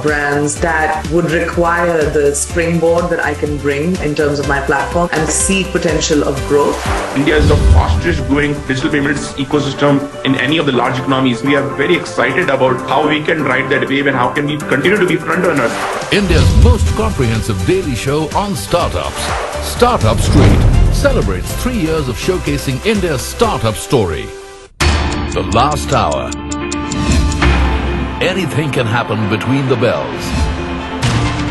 brands that would require the springboard that I can bring in terms of my platform and see potential of growth. India is the fastest growing digital payments ecosystem in any of the large economies. We are very excited about how we can ride that wave and how can we continue to be front runners. India's most comprehensive daily show on startups. Startup Street celebrates 3 years of showcasing India's startup story. The last hour. Anything can happen between the bells.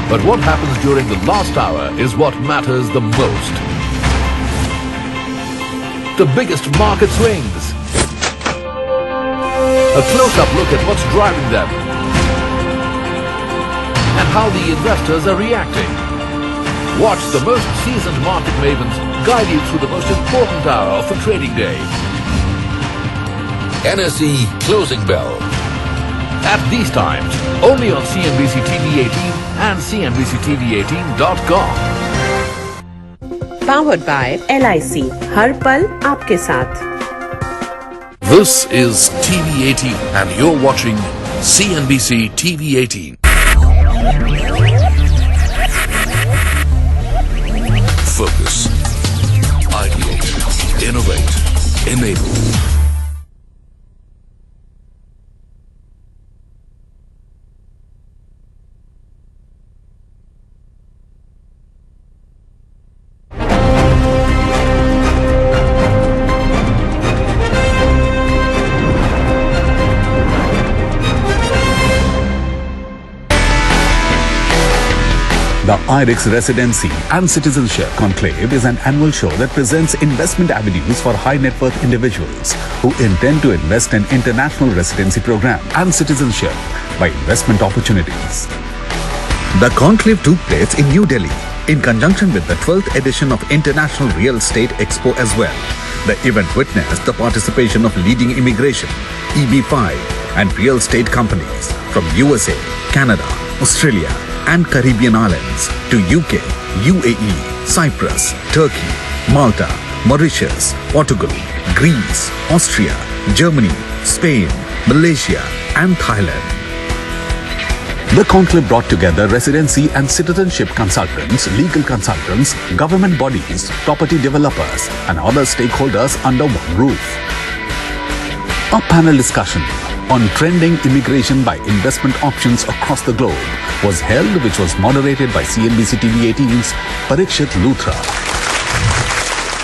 But what happens during the last hour is what matters the most. The biggest market swings. A close-up look at what's driving them. And how the investors are reacting. Watch the most seasoned market mavens guide you through the most important hour of the trading day. NSE Closing Bell. At these times, only on CNBC TV 18 and CNBCTV18.com. Powered by LIC. हर पल आपके साथ. This is TV 18 and you're watching CNBC TV 18. Focus. Ideate. Innovate. Enable. The IREX Residency and Citizenship Conclave is an annual show that presents investment avenues for high net worth individuals who intend to invest in international residency program and citizenship by investment opportunities. The conclave took place in New Delhi in conjunction with the 12th edition of International Real Estate Expo as well. The event witnessed the participation of leading immigration, EB5 and real estate companies from USA, Canada, Australia and Caribbean islands to UK, UAE, Cyprus, Turkey, Malta, Mauritius, Portugal, Greece, Austria, Germany, Spain, Malaysia and Thailand. The conclave brought together residency and citizenship consultants, legal consultants, government bodies, property developers and other stakeholders under one roof. A panel discussion on trending immigration by investment options across the globe was held, which was moderated by CNBC TV 18's Parikshit Luthra.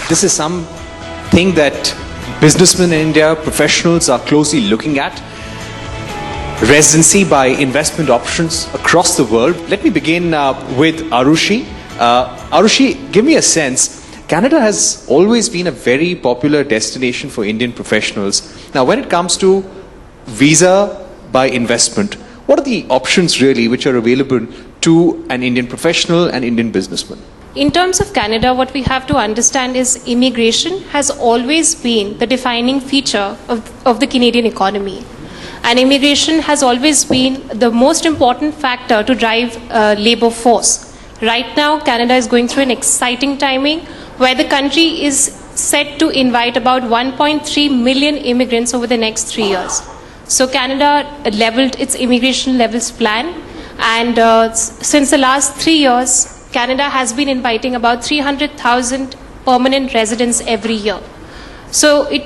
This is something that businessmen in India, professionals are closely looking at. Residency by investment options across the world. Let me begin with Arushi. Arushi, give me a sense. Canada has always been a very popular destination for Indian professionals. Now, when it comes to visa by investment, what are the options really which are available to an Indian professional and Indian businessman? In terms of Canada, what we have to understand is immigration has always been the defining feature of the Canadian economy. And immigration has always been the most important factor to drive labor force. Right now, Canada is going through an exciting timing where the country is set to invite about 1.3 million immigrants over the next 3 years. So Canada leveled its immigration levels plan, and since the last 3 years, Canada has been inviting about 300,000 permanent residents every year. So it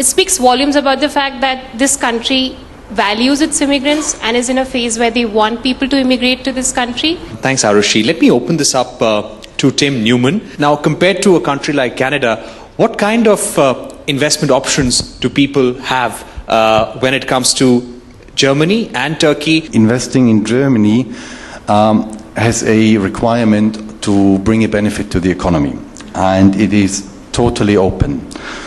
speaks volumes about the fact that this country values its immigrants and is in a phase where they want people to immigrate to this country. Thanks, Arushi. Let me open this up to Tim Newman. Now, compared to a country like Canada, what kind of investment options do people have when it comes to Germany and Turkey? Investing in Germany has a requirement to bring a benefit to the economy, and it is totally open.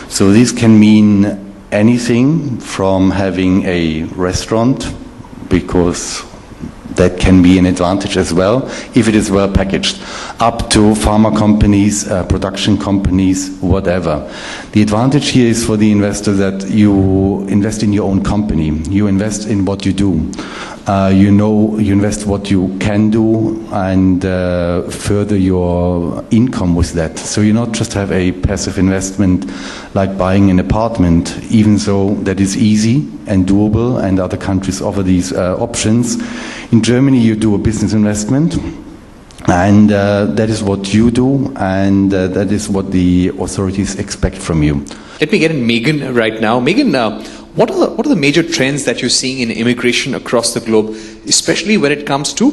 So this can mean anything from having a restaurant, because that can be an advantage as well if it is well packaged, up to pharma companies, production companies, whatever. The advantage here is for the investor that you invest in your own company, you invest in what you do. You invest what you can do and further your income with that. So you not just have a passive investment like buying an apartment, even though that is easy and doable and other countries offer these options. In Germany you do a business investment, and that is what you do, and that is what the authorities expect from you. Let me get in Megan right now. Megan, what are the major trends that you're seeing in immigration across the globe, especially when it comes to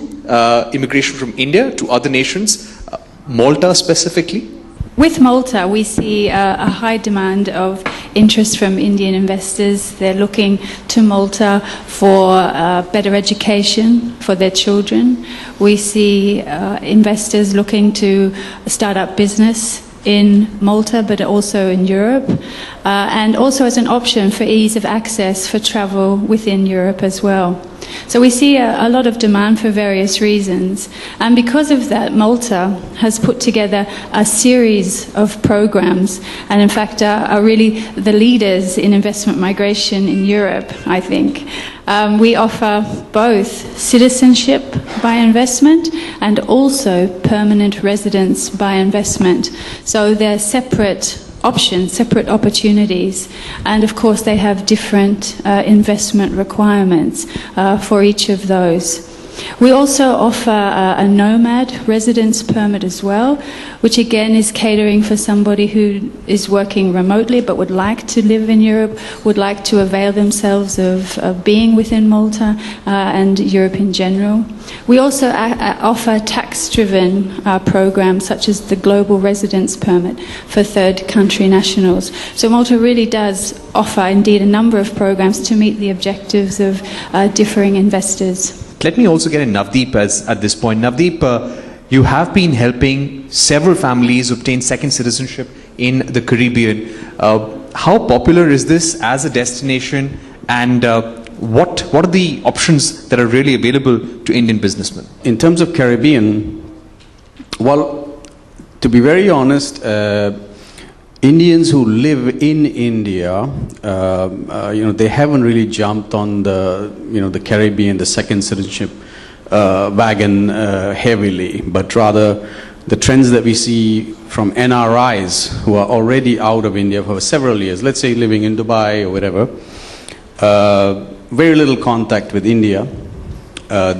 immigration from India to other nations, Malta specifically? With Malta, we see a high demand of interest from Indian investors. They're looking to Malta for better education for their children. We see investors looking to start up business in Malta, but also in Europe, and also as an option for ease of access for travel within Europe as well. So we see a lot of demand for various reasons, and because of that, Malta has put together a series of programs, and in fact are really the leaders in investment migration in Europe, I think. We offer both citizenship by investment and also permanent residence by investment. So they're separate options, separate opportunities, and of course they have different investment requirements for each of those. We also offer a nomad residence permit as well, which again is catering for somebody who is working remotely but would like to live in Europe, would like to avail themselves of being within Malta and Europe in general. We also offer tax-driven programs such as the Global Residence Permit for third country nationals. So Malta really does offer indeed a number of programs to meet the objectives of differing investors. Let me also get in Navdeep at this point. Navdeep, you have been helping several families obtain second citizenship in the Caribbean. How popular is this as a destination, and what are the options that are really available to Indian businessmen? In terms of Caribbean, well, to be very honest, Indians who live in India, they haven't really jumped on the Caribbean, the second citizenship wagon heavily, but rather the trends that we see from NRIs who are already out of India for several years, let's say living in Dubai or whatever, very little contact with India.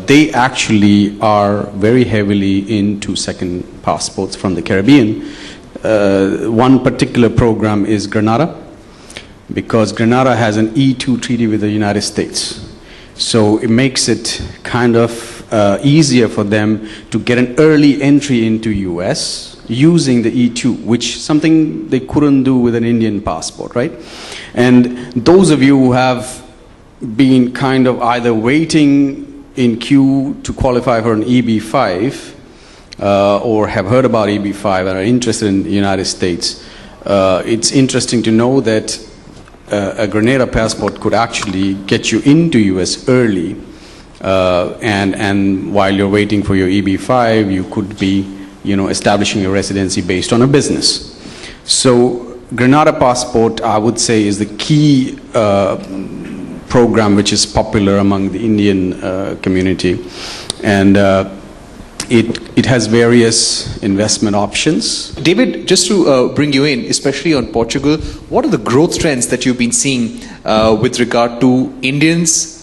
They actually are very heavily into second passports from the Caribbean. One particular program is Grenada, because Grenada has an E2 treaty with the United States. So it makes it kind of easier for them to get an early entry into US using the E2, which something they couldn't do with an Indian passport, right? And those of you who have been kind of either waiting in queue to qualify for an EB5 or have heard about EB5 and are interested in the United States, it's interesting to know that a Grenada passport could actually get you into US early, and while you're waiting for your EB5, you could be, establishing a residency based on a business. So Grenada passport, I would say, is the key program which is popular among the Indian community, and it has various investment options. David, just to bring you in, especially on Portugal, what are the growth trends that you've been seeing with regard to Indians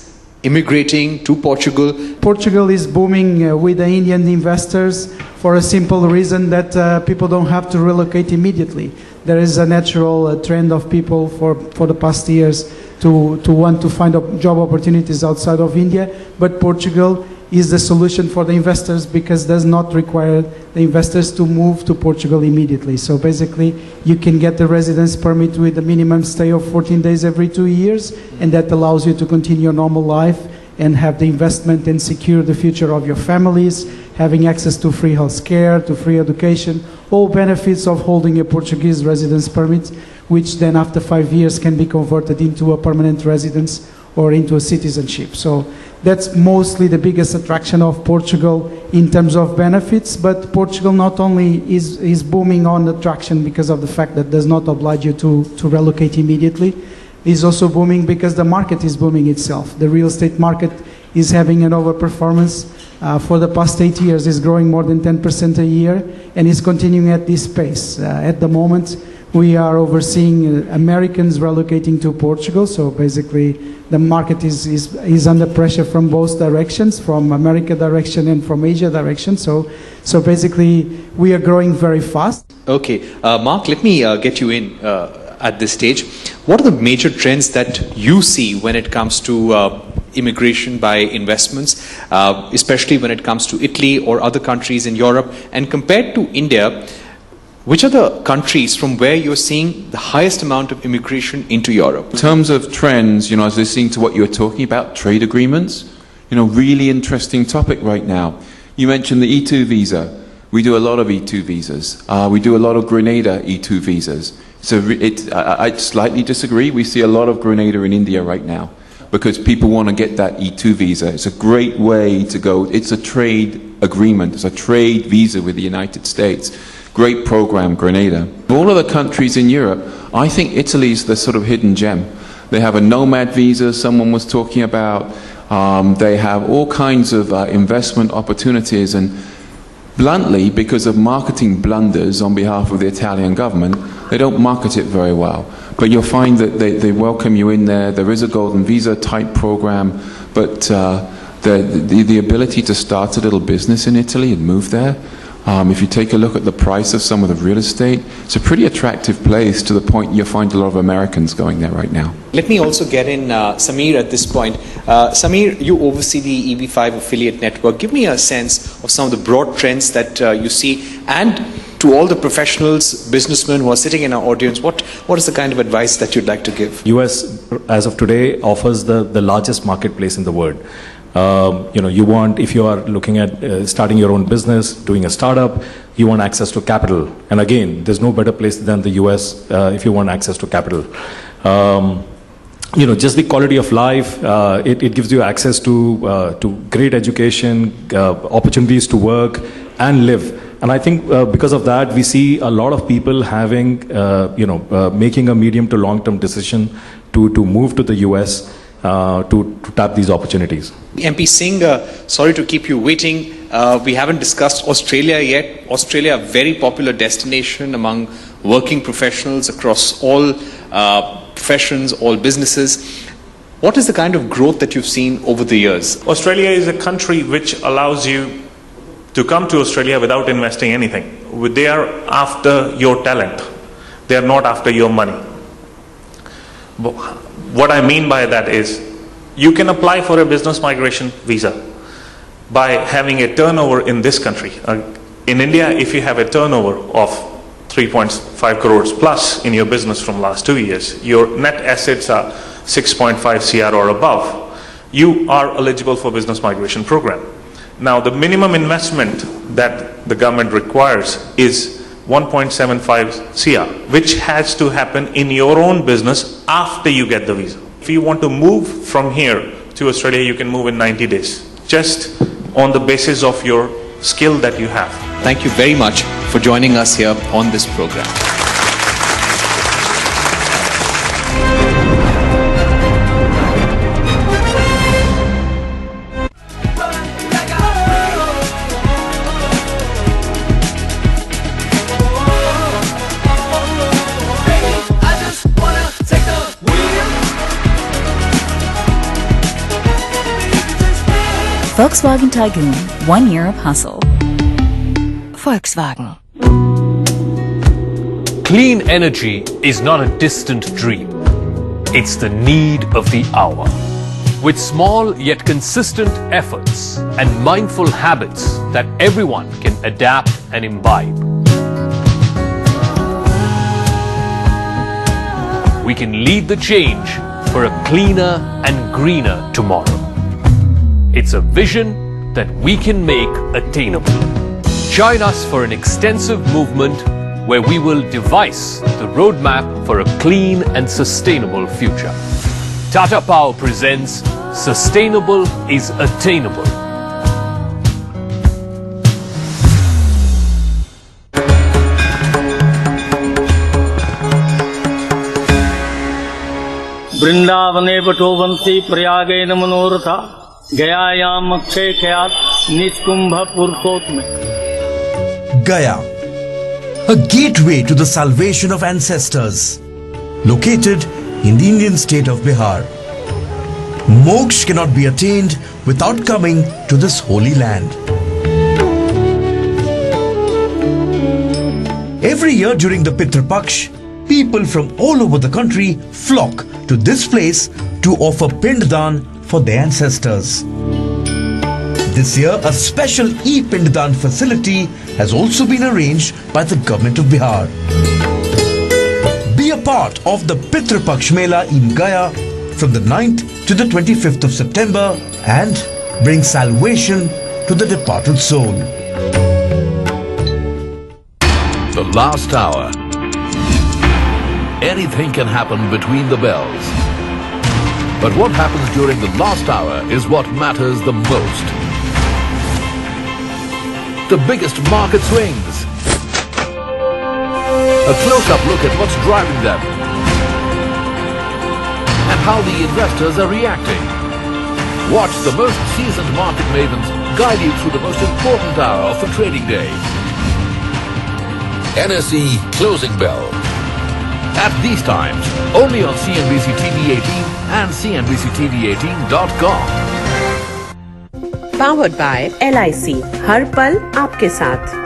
immigrating to Portugal? Portugal is booming with the Indian investors for a simple reason that people don't have to relocate immediately. There is a natural trend of people for the past years to want to find job opportunities outside of India, but Portugal is the solution for the investors because it does not require the investors to move to Portugal immediately. So basically, you can get the residence permit with a minimum stay of 14 days every 2 years, and that allows you to continue your normal life and have the investment and secure the future of your families, having access to free health care, to free education, all benefits of holding a Portuguese residence permit, which then after 5 years can be converted into a permanent residence or into a citizenship. So that's mostly the biggest attraction of Portugal in terms of benefits, but Portugal not only is booming on attraction because of the fact that it does not oblige you to relocate immediately, is also booming because the market is booming itself. The real estate market is having an overperformance. For the past 8 years, is growing more than 10% a year, and is continuing at this pace. At the moment, we are overseeing Americans relocating to Portugal, so basically the market is under pressure from both directions, from America direction and from Asia direction, so basically we are growing very fast. Okay, Mark, let me get you in at this stage. What are the major trends that you see when it comes to immigration by investments, especially when it comes to Italy or other countries in Europe, and compared to India, which are the countries from where you're seeing the highest amount of immigration into Europe? In terms of trends, I was listening to what you were talking about, trade agreements, really interesting topic right now. You mentioned the E2 visa. We do a lot of E2 visas. We do a lot of Grenada E2 visas. So I slightly disagree. We see a lot of Grenada in India right now, because people want to get that E2 visa. It's a great way to go. It's a trade agreement. It's a trade visa with the United States. Great program, Grenada. All of the countries in Europe, I think Italy's the sort of hidden gem. They have a nomad visa, someone was talking about. They have all kinds of investment opportunities, and bluntly, because of marketing blunders on behalf of the Italian government, they don't market it very well. But you'll find that they welcome you in there. There is a golden visa type program, but the ability to start a little business in Italy and move there, if you take a look at the price of some of the real estate, it's a pretty attractive place, to the point you'll find a lot of Americans going there right now. Let me also get in Samir at this point. Samir, you oversee the EB5 affiliate network. Give me a sense of some of the broad trends that you see, and to all the professionals, businessmen who are sitting in our audience, what is the kind of advice that you'd like to give? US, as of today, offers the largest marketplace in the world. If you are looking at starting your own business, doing a startup, you want access to capital. And again, there's no better place than the US if you want access to capital. Just the quality of life, it gives you access to great education, opportunities to work and live. And I think because of that, we see a lot of people having, making a medium to long-term decision to move to the US to tap these opportunities. MP Singh, sorry to keep you waiting. We haven't discussed Australia yet. Australia, a very popular destination among working professionals across all professions, all businesses. What is the kind of growth that you've seen over the years? Australia is a country which allows you to come to Australia without investing anything. They are after your talent. They are not after your money. But what I mean by that is, you can apply for a business migration visa by having a turnover in this country. In India, if you have a turnover of 3.5 crores plus in your business from last 2 years, your net assets are 6.5 CR or above, you are eligible for business migration program. Now, the minimum investment that the government requires is 1.75 CR, which has to happen in your own business after you get the visa. If you want to move from here to Australia, you can move in 90 days, just on the basis of your skill that you have. Thank you very much for joining us here on this program. Volkswagen Tiguan, 1 year of hustle. Volkswagen. Clean energy is not a distant dream. It's the need of the hour. With small yet consistent efforts and mindful habits that everyone can adapt and imbibe, we can lead the change for a cleaner and greener tomorrow. It's a vision that we can make attainable. Join us for an extensive movement where we will devise the roadmap for a clean and sustainable future. Tata Power presents Sustainable is Attainable. वृंदावने पटोवंती प्रयागे न मनोरथा गयायाम अक्षय ख्यात निष्कुंभ पुरुषोत्तम Gaya, a gateway to the salvation of ancestors, located in the Indian state of Bihar. Moksha cannot be attained without coming to this holy land. Every year during the Pitru Paksh, people from all over the country flock to this place to offer Pinddan for their ancestors. This year, a special e-Pinddan facility has also been arranged by the government of Bihar. Be a part of the Pitru Paksh Mela in Gaya from the 9th to the 25th of September and bring salvation to the departed soul. The last hour. Anything can happen between the bells. But what happens during the last hour is what matters the most. The biggest market swings. A close-up look at what's driving them. And how the investors are reacting. Watch the most seasoned market mavens guide you through the most important hour of the trading day. NSE Closing Bell. At these times, only on CNBC TV 18 and CNBCTV18.com. Powered by LIC. हर पल आपके साथ.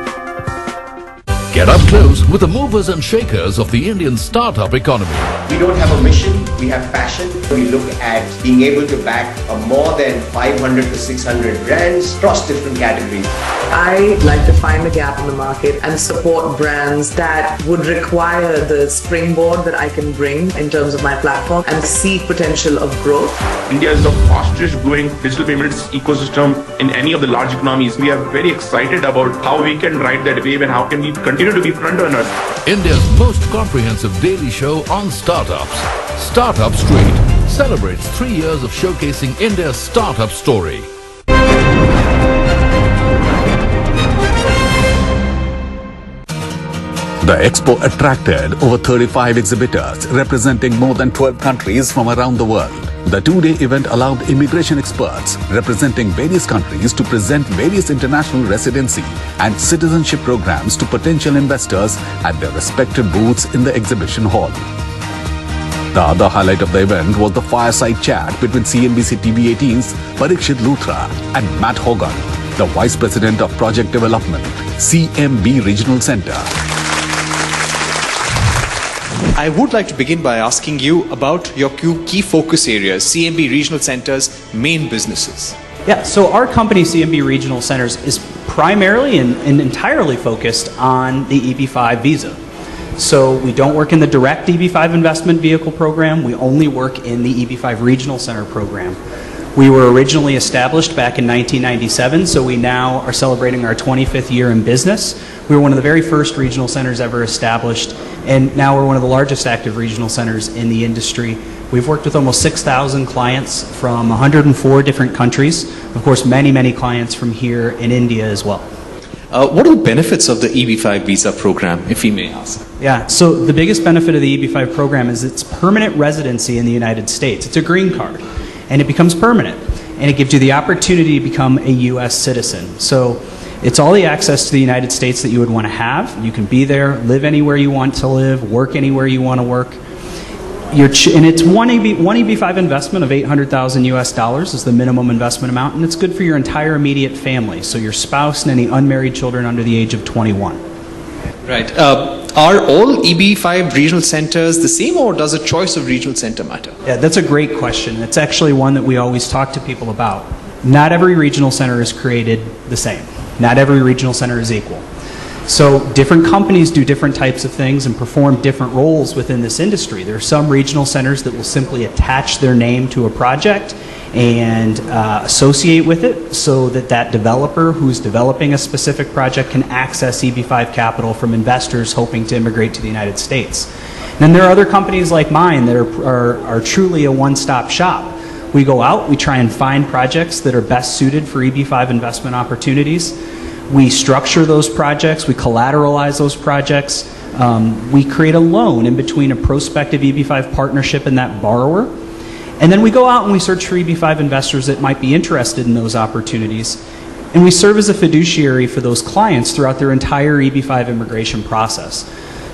Get up close with the movers and shakers of the Indian startup economy. We don't have a mission, we have passion. We look at being able to back more than 500 to 600 brands across different categories. I like to find a gap in the market and support brands that would require the springboard that I can bring in terms of my platform and see potential of growth. India is the fastest growing digital payments ecosystem in any of the large economies. We are very excited about how we can ride that wave and how can we continue to be front runners. India's most comprehensive daily show on startups. Startup Street celebrates 3 years of showcasing India's startup story. The expo attracted over 35 exhibitors representing more than 12 countries from around the world. The two-day event allowed immigration experts representing various countries to present various international residency and citizenship programs to potential investors at their respective booths in the exhibition hall. The other highlight of the event was the fireside chat between CNBC TV 18's Parikshit Luthra and Matt Hogan, the Vice President of Project Development, CMB Regional Center. I would like to begin by asking you about your key focus areas, CMB Regional Center's main businesses. Yeah, so our company, CMB Regional Centers, is primarily and entirely focused on the EB-5 visa. So we don't work in the direct EB-5 investment vehicle program, we only work in the EB-5 Regional Center program. We were originally established back in 1997, so we now are celebrating our 25th year in business. We were one of the very first regional centers ever established, and now we're one of the largest active regional centers in the industry. We've worked with almost 6,000 clients from 104 different countries. Of course, many, many clients from here in India as well. What are the benefits of the EB-5 visa program, if we may ask? Yeah, so the biggest benefit of the EB-5 program is its permanent residency in the United States. It's a green card, and it becomes permanent, and it gives you the opportunity to become a U.S. citizen. So it's all the access to the United States that you would want to have. You can be there, live anywhere you want to live, work anywhere you want to work. And it's one EB-5 investment of $800,000 US is the minimum investment amount, and it's good for your entire immediate family, so your spouse and any unmarried children under the age of 21. Right. Are all EB-5 regional centers the same, or does a choice of regional center matter? Yeah, that's a great question. It's actually one that we always talk to people about. Not every regional center is created the same. Not every regional center is equal. So different companies do different types of things and perform different roles within this industry. There are some regional centers that will simply attach their name to a project and associate with it so that that developer who's developing a specific project can access EB-5 capital from investors hoping to immigrate to the United States. And then there are other companies like mine that are truly a one-stop shop. We go out, we try and find projects that are best suited for EB-5 investment opportunities. We structure those projects, we collateralize those projects, we create a loan in between a prospective EB-5 partnership and that borrower, And then we go out and we search for EB5 investors that might be interested in those opportunities. And we serve as a fiduciary for those clients throughout their entire EB5 immigration process.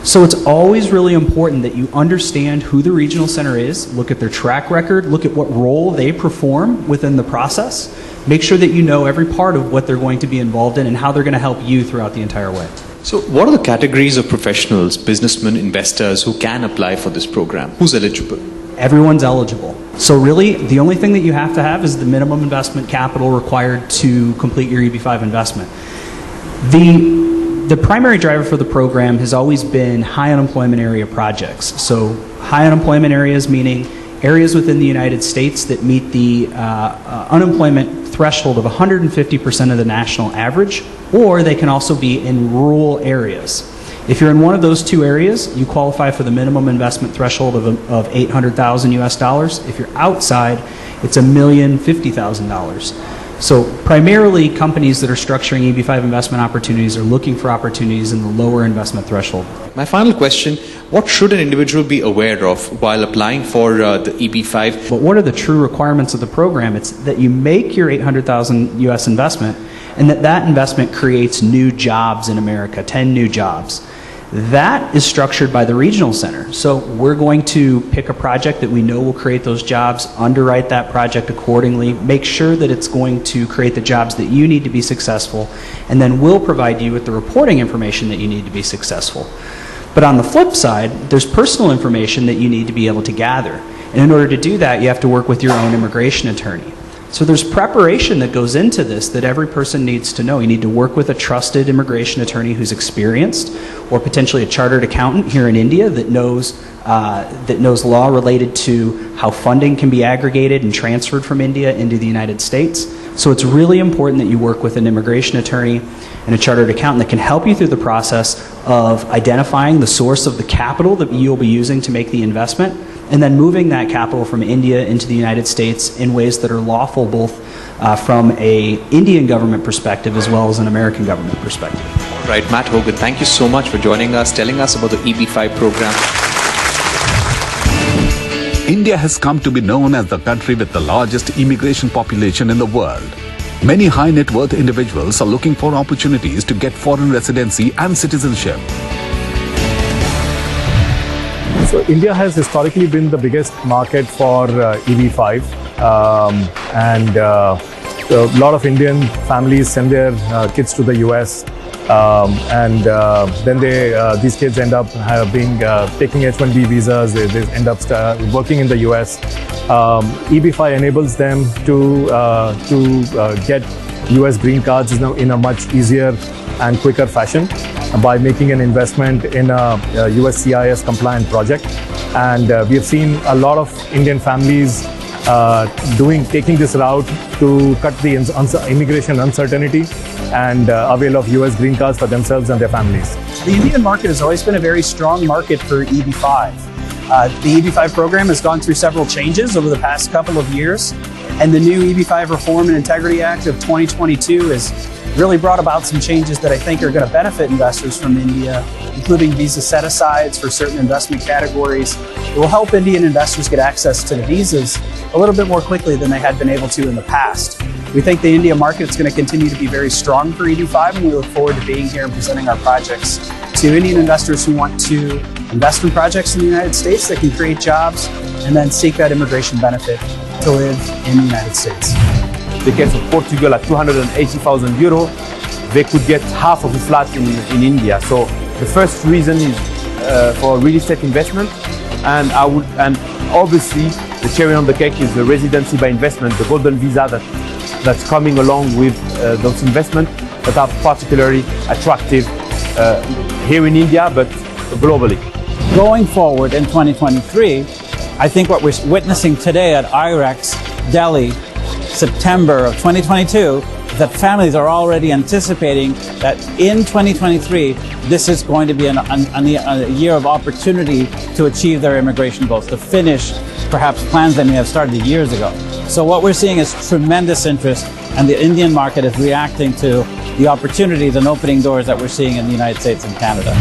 So it's always really important that you understand who the regional center is, look at their track record, look at what role they perform within the process. Make sure that you know every part of what they're going to be involved in and how they're going to help you throughout the entire way. So what are the categories of professionals, businessmen, investors who can apply for this program? Who's eligible? Everyone's eligible. So really, the only thing that you have to have is the minimum investment capital required to complete your EB5 investment. The primary driver for the program has always been high unemployment area projects. So high unemployment areas meaning areas within the United States that meet the unemployment threshold of 150% of the national average, or they can also be in rural areas. If you're in one of those two areas, you qualify for the minimum investment threshold of $800,000 US dollars. If you're outside, it's $1,050,000. So primarily companies that are structuring EB5 investment opportunities are looking for opportunities in the lower investment threshold. My final question, what should an individual be aware of while applying for the EB5? But what are the true requirements of the program? It's that you make your $800,000 US investment and that investment creates new jobs in America, 10 new jobs. That is structured by the regional center. So we're going to pick a project that we know will create those jobs, underwrite that project accordingly, make sure that it's going to create the jobs that you need to be successful, and then we'll provide you with the reporting information that you need to be successful. But on the flip side, there's personal information that you need to be able to gather. And in order to do that, you have to work with your own immigration attorney. So there's preparation that goes into this that every person needs to know. You need to work with a trusted immigration attorney who's experienced, or potentially a chartered accountant here in India that knows law related to how funding can be aggregated and transferred from India into the United States. So it's really important that you work with an immigration attorney and a chartered accountant that can help you through the process of identifying the source of the capital that you'll be using to make the investment, and then moving that capital from India into the United States in ways that are lawful both from an Indian government perspective as well as an American government perspective. All right, Matt Hogan, thank you so much for joining us, telling us about the EB5 program. India has come to be known as the country with the largest immigration population in the world. Many high net worth individuals are looking for opportunities to get foreign residency and citizenship. So India has historically been the biggest market for EB5, and a lot of Indian families send their kids to the US, and then these kids end up taking H-1B visas. They end up working in the US. EB5 enables them to get US green cards in a much easier and quicker fashion by making an investment in a USCIS compliant project. And we have seen a lot of Indian families taking this route to cut the immigration uncertainty and avail of US green cards for themselves and their families. The Indian market has always been a very strong market for EB5. The EB5 program has gone through several changes over the past couple of years, and the new EB5 Reform and Integrity Act of 2022 has really brought about some changes that I think are going to benefit investors from India, including visa set-asides for certain investment categories. It will help Indian investors get access to the visas a little bit more quickly than they had been able to in the past. We think the India market is going to continue to be very strong for EB5, and we look forward to being here and presenting our projects to Indian investors who want to invest in projects in the United States that can create jobs and then seek that immigration benefit to live in the United States. The case of Portugal at 280,000 euro, they could get half of a flat in India. So the first reason is for real estate investment, and obviously the cherry on the cake is the residency by investment, the golden visa that's coming along with those investments that are particularly attractive here in India, but globally. Going forward in 2023, I think what we're witnessing today at IREX Delhi, September of 2022, that families are already anticipating that in 2023, this is going to be a year of opportunity to achieve their immigration goals, to finish perhaps plans they may have started years ago. So what we're seeing is tremendous interest, and the Indian market is reacting to the opportunities and opening doors that we're seeing in the United States and Canada.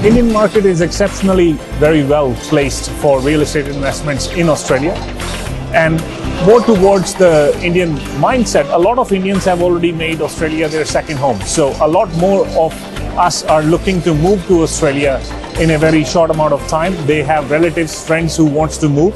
Indian market is exceptionally very well placed for real estate investments in Australia. And more towards the Indian mindset, a lot of Indians have already made Australia their second home. So a lot more of us are looking to move to Australia in a very short amount of time. They have relatives, friends who wants to move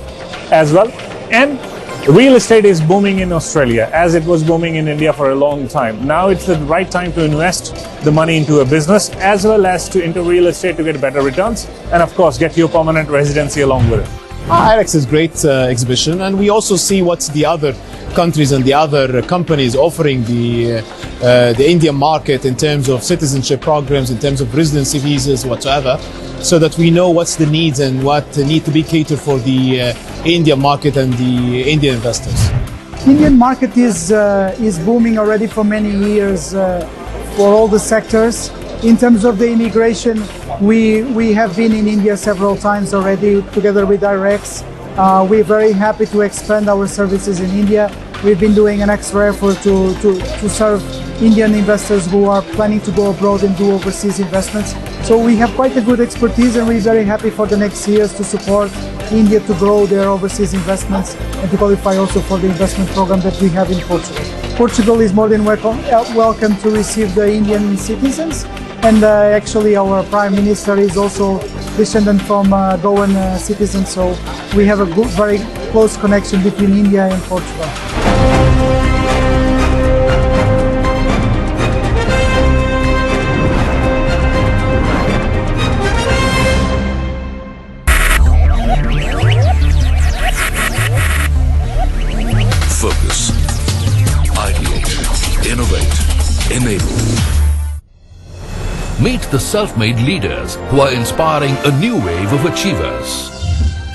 as well. And real estate is booming in Australia as it was booming in India for a long time. Now it's the right time to invest the money into a business as well as into real estate to get better returns and of course get your permanent residency along with it. IREX is a great exhibition, and we also see what's the other countries and the other companies offering the Indian market in terms of citizenship programs, in terms of residency visas, whatsoever, so that we know what's the needs and what need to be catered for the Indian market and the Indian investors. Indian market is booming already for many years for all the sectors. In terms of the immigration, we have been in India several times already together with IREX. We're very happy to expand our services in India. We've been doing an extra effort to serve Indian investors who are planning to go abroad and do overseas investments. So we have quite a good expertise, and we're very happy for the next years to support India to grow their overseas investments and to qualify also for the investment program that we have in Portugal. Portugal is more than welcome to receive the Indian citizens. And actually our Prime Minister is also descendant from Goan citizens, so we have a good, very close connection between India and Portugal. Focus, ideate, innovate, enable. Meet the self-made leaders who are inspiring a new wave of achievers.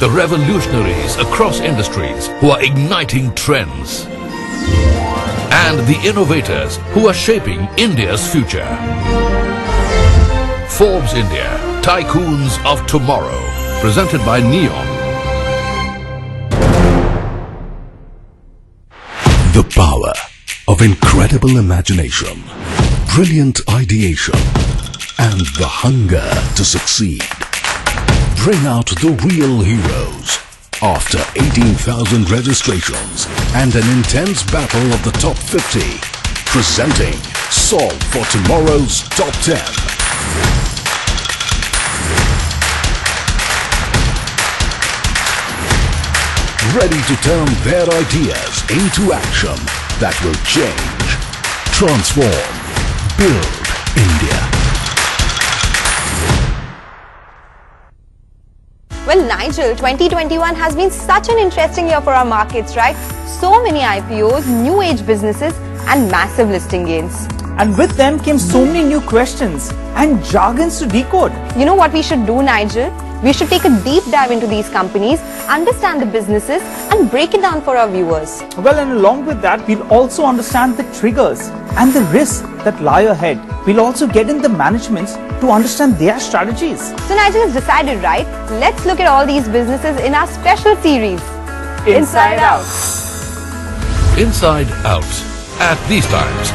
The revolutionaries across industries who are igniting trends. And the innovators who are shaping India's future. Forbes India, Tycoons of Tomorrow. Presented by Neon. The power of incredible imagination, brilliant ideation, and the hunger to succeed. Bring out the real heroes. After 18,000 registrations and an intense battle of the top 50, presenting Solve for Tomorrow's Top 10. Ready to turn their ideas into action that will change, transform, build India. Well, Nigel, 2021 has been such an interesting year for our markets, right? So many IPOs, new age businesses, and massive listing gains. And with them came so many new questions and jargons to decode. You know what we should do, Nigel? We should take a deep dive into these companies, understand the businesses, and break it down for our viewers. Well, and along with that, we'll also understand the triggers and the risks that lie ahead. We'll also get in the managements to understand their strategies. So Nigel is decided, right? Let's look at all these businesses in our special series, Inside Out. Inside Out. At these times.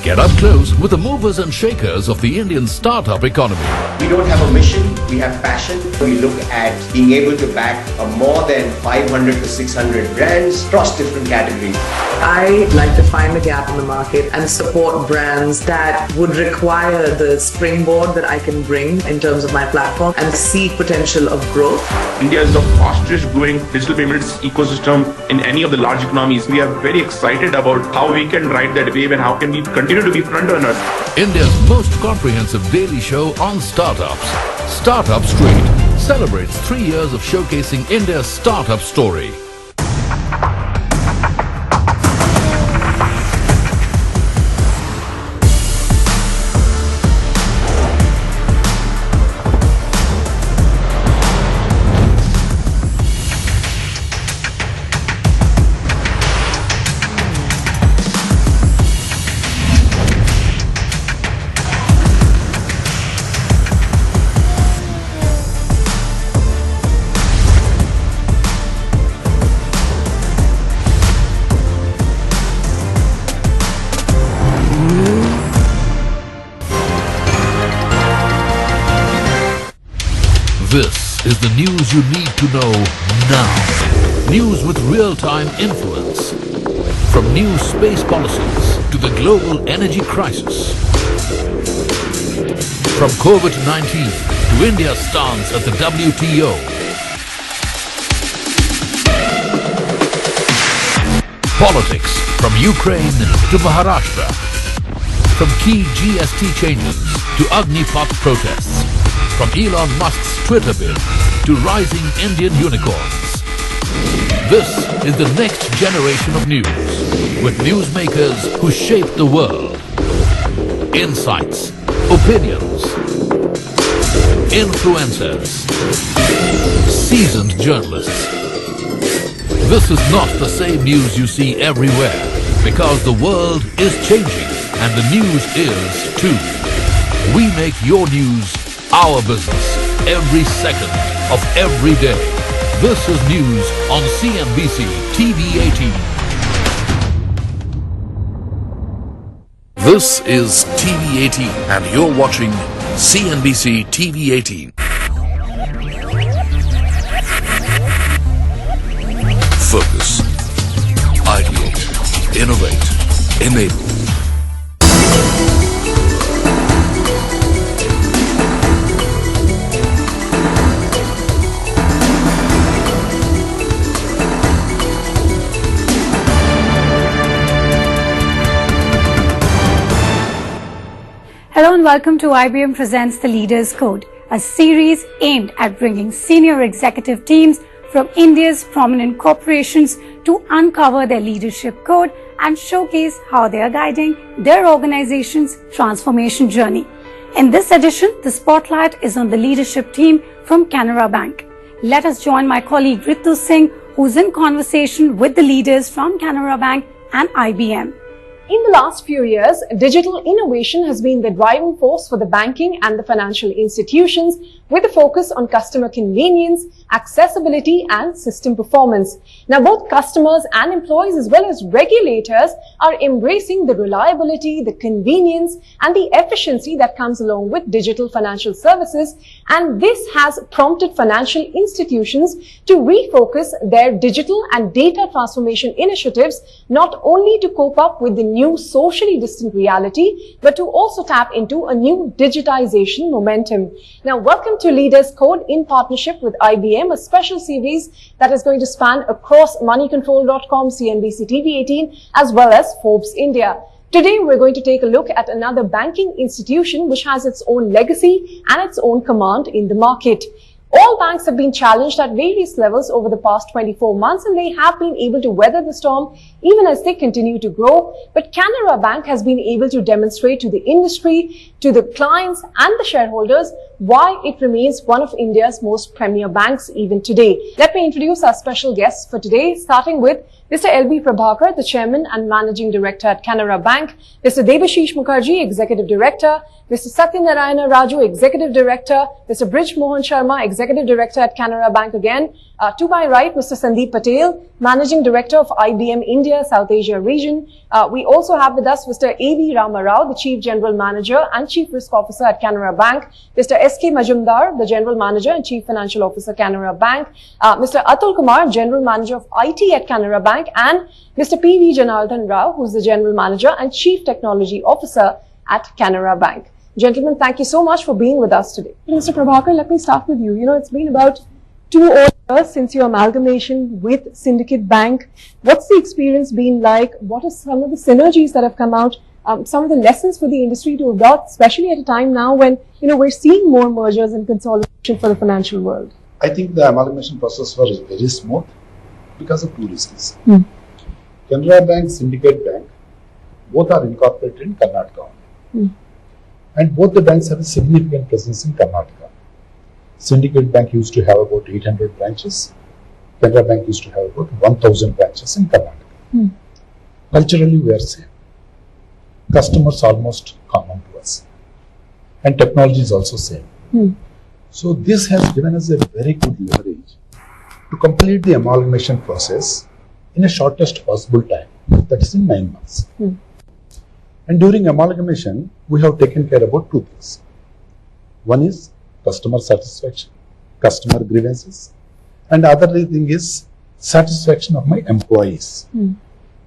Get up close with the movers and shakers of the Indian startup economy. We don't have a mission, we have passion. We look at being able to back more than 500 to 600 brands across different categories. I like to find a gap in the market and support brands that would require the springboard that I can bring in terms of my platform and see potential of growth. India is the fastest growing digital payments ecosystem in any of the large economies. We are very excited about how we can ride that wave and how can we continue to be front runners. India's most comprehensive daily show on startups. Startup Street celebrates 3 years of showcasing India's startup story. This is the news you need to know now. News with real-time influence. From new space policies to the global energy crisis. From COVID-19 to India's stance at the WTO. Politics from Ukraine to Maharashtra. From key GST changes to Agnipath protests. From Elon Musk's Twitter bid to rising Indian unicorns. This is the next generation of news, with newsmakers who shape the world. Insights, opinions, influencers, seasoned journalists. This is not the same news you see everywhere, because the world is changing and the news is too. We make your news our business every second of every day. This is news on CNBC TV 18. This is TV 18 and you're watching CNBC TV 18. Focus, ideate, innovate, enable. Hello and welcome to IBM Presents The Leaders Code, a series aimed at bringing senior executive teams from India's prominent corporations to uncover their leadership code and showcase how they are guiding their organization's transformation journey. In this edition, the spotlight is on the leadership team from Canara Bank. Let us join my colleague Ritu Singh, who's in conversation with the leaders from Canara Bank and IBM. In the last few years, digital innovation has been the driving force for the banking and the financial institutions, with a focus on customer convenience, accessibility and system performance. Now, both customers and employees as well as regulators are embracing the reliability, the convenience and the efficiency that comes along with digital financial services, and this has prompted financial institutions to refocus their digital and data transformation initiatives, not only to cope up with the new socially distant reality, but to also tap into a new digitization momentum. Now, welcome to Leaders Code in partnership with IBM, a special series that is going to span across moneycontrol.com, CNBC TV 18, as well as Forbes India. Today, we're going to take a look at another banking institution which has its own legacy and its own command in the market. All banks have been challenged at various levels over the past 24 months, and they have been able to weather the storm even as they continue to grow. But Canara Bank has been able to demonstrate to the industry, to the clients and the shareholders why it remains one of India's most premier banks even today. Let me introduce our special guests for today, starting with Mr. L.B. Prabhakar, the Chairman and Managing Director at Canara Bank, Mr. Debashish Mukherjee, Executive Director, Mr. Satyanarayana Raju, Executive Director, Mr. Brij Mohan Sharma, Executive Director at Canara Bank again. To my right, Mr. Sandeep Patel, Managing Director of IBM India, South Asia region. We also have with us Mr. A.V. Rama Rao, the Chief General Manager and Chief Risk Officer at Canara Bank, Mr. S.K. Majumdar, the General Manager and Chief Financial Officer, Canara Bank, Mr. Atul Kumar, General Manager of IT at Canara Bank, and Mr. P.V. Janardhan Rao, who's the General Manager and Chief Technology Officer at Canara Bank. Gentlemen, thank you so much for being with us today. Mr. Prabhakar, let me start with you. It's been about 2 years since your amalgamation with Syndicate Bank. What's the experience been like? What are some of the synergies that have come out? Some of the lessons for the industry to adopt, especially at a time now when, we're seeing more mergers and consolidation for the financial world? I think the amalgamation process was very smooth because of 2 reasons. Canara Bank, Syndicate Bank, both are incorporated in Karnataka. And both the banks have a significant presence in Karnataka. Syndicate Bank used to have about 800 branches. Canara Bank used to have about 1,000 branches in Karnataka. Culturally, we are same. Customers almost common to us. And technology is also same. So this has given us a very good leverage to complete the amalgamation process in a shortest possible time, that is in 9 months. And during amalgamation, we have taken care about 2 things. One is customer satisfaction. customer grievances. And other thing is satisfaction of my employees.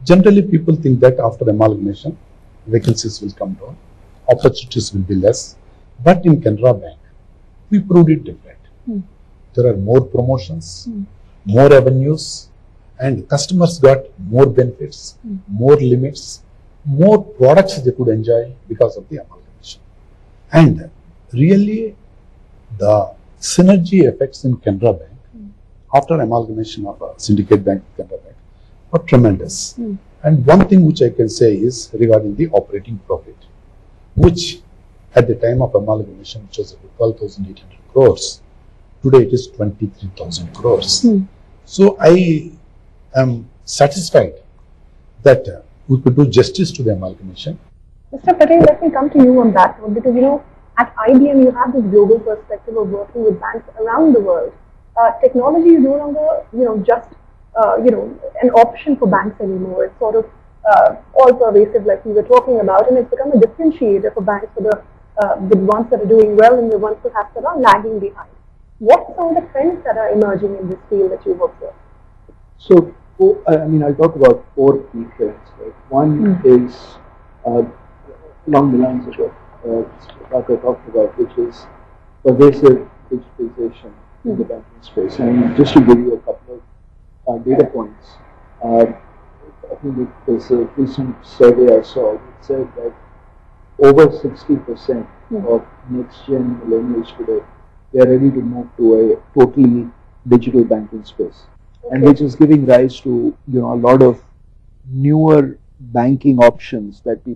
Generally, people think that after amalgamation, vacancies will come down, opportunities will be less. But in Canara Bank, we proved it different. There are more promotions, more avenues, and customers got more benefits, more limits, more products they could enjoy because of the amalgamation. And really, the synergy effects in Canara Bank after amalgamation of a syndicate bank with Canara Bank were tremendous. And one thing which I can say is regarding the operating profit, which at the time of amalgamation, which was about 12,800 crores, today it is 23,000 crores. So I am satisfied that we could do justice to the amalgamation. Mr. Patel, let me come to you on that one, because at IBM you have this global perspective of working with banks around the world. Technology is no longer just an option for banks anymore. It's sort of all pervasive, like we were talking about, and it's become a differentiator for banks for the ones that are doing well and the ones perhaps that are lagging behind. What are some of the trends that are emerging in this field that you've observed? So, I'll talk about 4 key trends. Right? One is along the lines of what Dr. talked about, which is pervasive digitalization in the banking space. And just to give you a couple of data points, I think there's a recent survey I saw that said that over 60% of next-gen millennials today, they are ready to move to a totally digital banking space, and which is giving rise to a lot of newer banking options that people